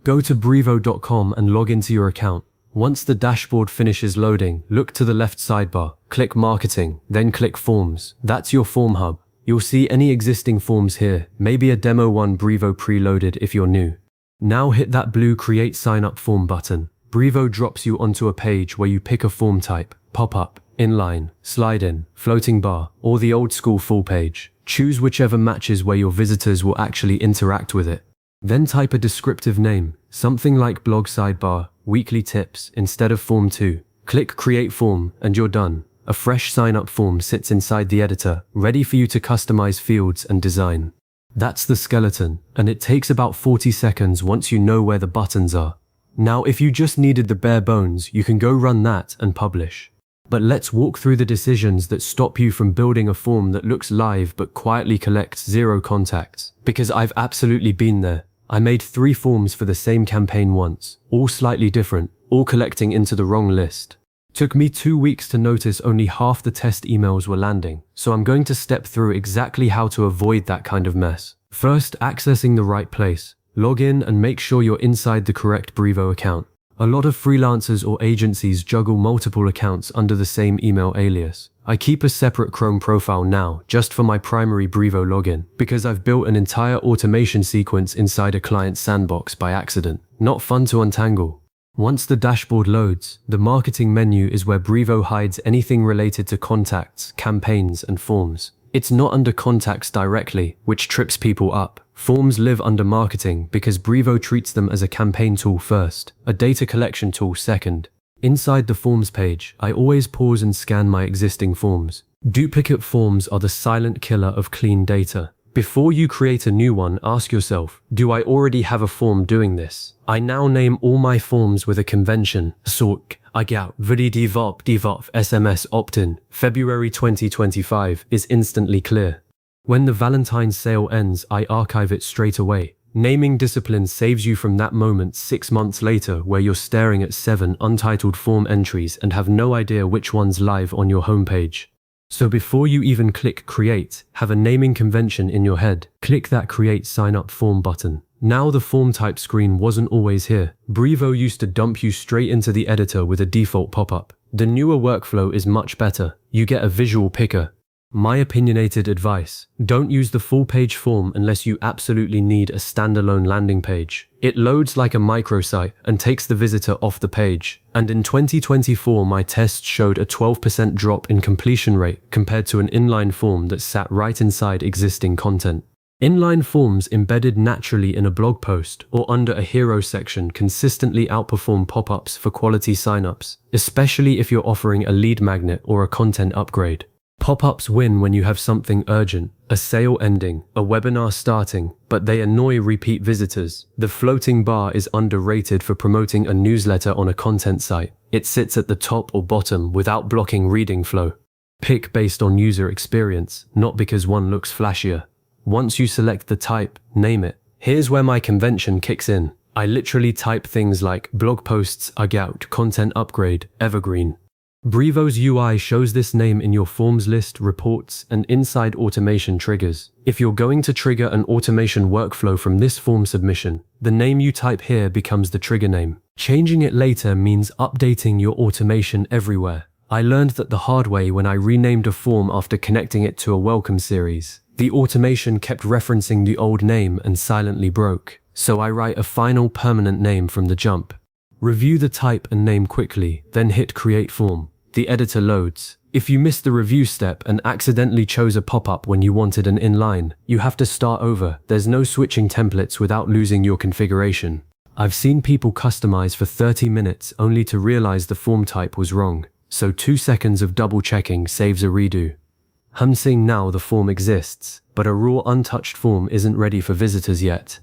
Go to brevo.com and log into your account. Once the dashboard finishes loading, look to the left sidebar, click Marketing, then click Forms. That's your form hub. You'll see any existing forms here, maybe a demo one Brevo preloaded if you're new. Now hit that blue Create Sign Up Form button. Brevo drops you onto a page where you pick a form type, pop-up, inline, slide-in, floating bar, or the old school full page. Choose whichever matches where your visitors will actually interact with it. Then type a descriptive name, something like blog sidebar, weekly tips, instead of form 2. Click Create Form and you're done. A fresh sign-up form sits inside the editor, ready for you to customize fields and design. That's the skeleton, and it takes about 40 seconds once you know where the buttons are. Now, if you just needed the bare bones, you can go run that and publish. But let's walk through the decisions that stop you from building a form that looks live but quietly collects 0 contacts. Because I've absolutely been there. I made 3 forms for the same campaign once, all slightly different, all collecting into the wrong list. Took me 2 weeks to notice only half the test emails were landing, so I'm going to step through exactly how to avoid that kind of mess. First, accessing the right place. Log in and make sure you're inside the correct Brevo account. A lot of freelancers or agencies juggle multiple accounts under the same email alias. I keep a separate Chrome profile now, just for my primary Brevo login, because I've built an entire automation sequence inside a client sandbox by accident. Not fun to untangle. Once the dashboard loads, the marketing menu is where Brevo hides anything related to contacts, campaigns, and forms. It's not under contacts directly, which trips people up. Forms live under marketing because Brevo treats them as a campaign tool first, a data collection tool second. Inside the forms page, I always pause and scan my existing forms. Duplicate forms are the silent killer of clean data. Before you create a new one, ask yourself, do I already have a form doing this? I now name all my forms with a convention. Sork, Agout, Vdivop, SMS opt-in, February 2025 is instantly clear. When the Valentine's sale ends, I archive it straight away. Naming discipline saves you from that moment 6 months later where you're staring at 7 untitled form entries and have no idea which one's live on your homepage. So before you even click Create, have a naming convention in your head. Click that Create Sign Up Form button. Now the form type screen wasn't always here. Brevo used to dump you straight into the editor with a default pop-up. The newer workflow is much better. You get a visual picker. My opinionated advice, don't use the full page form unless you absolutely need a standalone landing page. It loads like a microsite and takes the visitor off the page. And in 2024, my tests showed a 12% drop in completion rate compared to an inline form that sat right inside existing content. Inline forms embedded naturally in a blog post or under a hero section consistently outperform pop-ups for quality signups, especially if you're offering a lead magnet or a content upgrade. Pop-ups win when you have something urgent, a sale ending, a webinar starting, but they annoy repeat visitors. The floating bar is underrated for promoting a newsletter on a content site. It sits at the top or bottom without blocking reading flow. Pick based on user experience, not because one looks flashier. Once you select the type, name it. Here's where my convention kicks in. I literally type things like blog posts, Agout, content upgrade, evergreen. Brevo's UI shows this name in your forms list, reports, and inside automation triggers. If you're going to trigger an automation workflow from this form submission, the name you type here becomes the trigger name. Changing it later means updating your automation everywhere. I learned that the hard way when I renamed a form after connecting it to a welcome series. The automation kept referencing the old name and silently broke. So I write a final permanent name from the jump. Review the type and name quickly, then hit Create Form. The editor loads. If you missed the review step and accidentally chose a pop-up when you wanted an inline, you have to start over. There's no switching templates without losing your configuration. I've seen people customize for 30 minutes only to realize the form type was wrong, so 2 seconds of double checking saves a redo. I'm seeing now the form exists, but a raw untouched form isn't ready for visitors yet.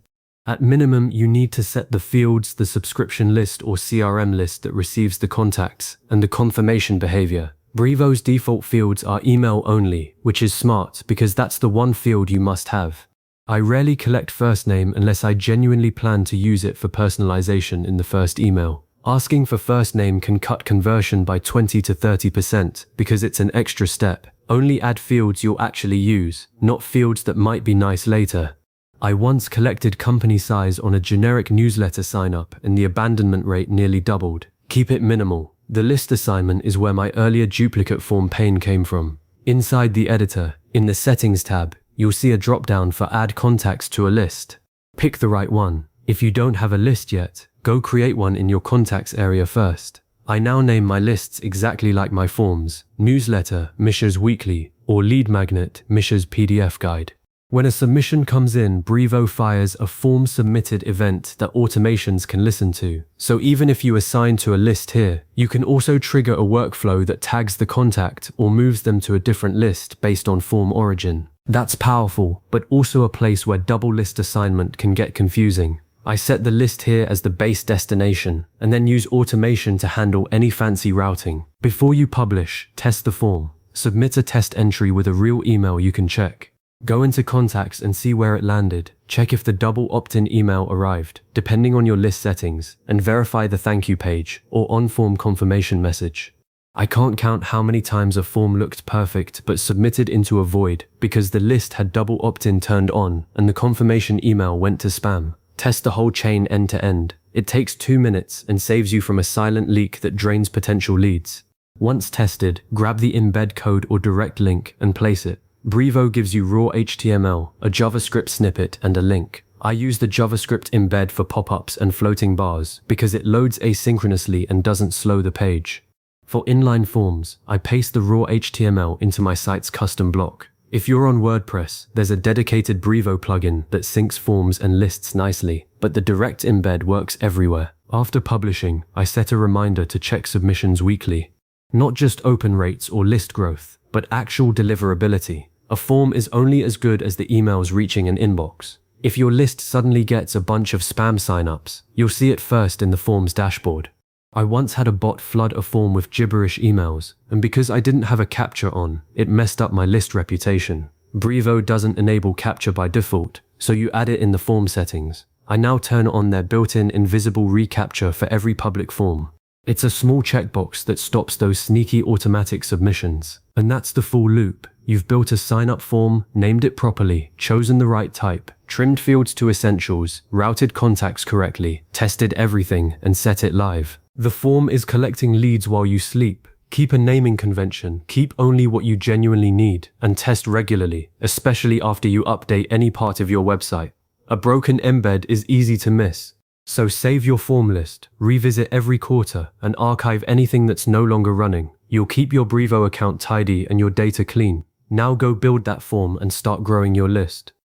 At minimum, you need to set the fields, the subscription list or CRM list that receives the contacts, and the confirmation behavior. Brevo's default fields are email only, which is smart because that's the one field you must have. I rarely collect first name unless I genuinely plan to use it for personalization in the first email. Asking for first name can cut conversion by 20 to 30% because it's an extra step. Only add fields you'll actually use, not fields that might be nice later. I once collected company size on a generic newsletter sign-up and the abandonment rate nearly doubled. Keep it minimal. The list assignment is where my earlier duplicate form pain came from. Inside the editor, in the Settings tab, you'll see a drop-down for Add Contacts to a list. Pick the right one. If you don't have a list yet, go create one in your contacts area first. I now name my lists exactly like my forms: Newsletter, Misha's Weekly, or Lead Magnet, Misha's PDF Guide. When a submission comes in, Brevo fires a form submitted event that automations can listen to. So even if you assign to a list here, you can also trigger a workflow that tags the contact or moves them to a different list based on form origin. That's powerful, but also a place where double list assignment can get confusing. I set the list here as the base destination, and then use automation to handle any fancy routing. Before you publish, test the form. Submit a test entry with a real email you can check. Go into contacts and see where it landed. Check if the double opt-in email arrived, depending on your list settings, and verify the thank you page or on-form confirmation message. I can't count how many times a form looked perfect but submitted into a void because the list had double opt-in turned on and the confirmation email went to spam. Test the whole chain end to end. It takes 2 minutes and saves you from a silent leak that drains potential leads. Once tested, grab the embed code or direct link and place it. Brevo gives you raw HTML, a JavaScript snippet, and a link. I use the JavaScript embed for pop-ups and floating bars because it loads asynchronously and doesn't slow the page. For inline forms, I paste the raw HTML into my site's custom block. If you're on WordPress, there's a dedicated Brevo plugin that syncs forms and lists nicely, but the direct embed works everywhere. After publishing, I set a reminder to check submissions weekly. Not just open rates or list growth, but actual deliverability. A form is only as good as the emails reaching an inbox. If your list suddenly gets a bunch of spam signups, you'll see it first in the form's dashboard. I once had a bot flood a form with gibberish emails, and because I didn't have a capture on, it messed up my list reputation. Brevo doesn't enable capture by default, so you add it in the form settings. I now turn on their built-in invisible recapture for every public form. It's a small checkbox that stops those sneaky automatic submissions. And that's the full loop. You've built a sign-up form, named it properly, chosen the right type, trimmed fields to essentials, routed contacts correctly, tested everything, and set it live. The form is collecting leads while you sleep. Keep a naming convention, keep only what you genuinely need, and test regularly, especially after you update any part of your website. A broken embed is easy to miss. So save your form list, revisit every quarter, and archive anything that's no longer running. You'll keep your Brevo account tidy and your data clean. Now go build that form and start growing your list.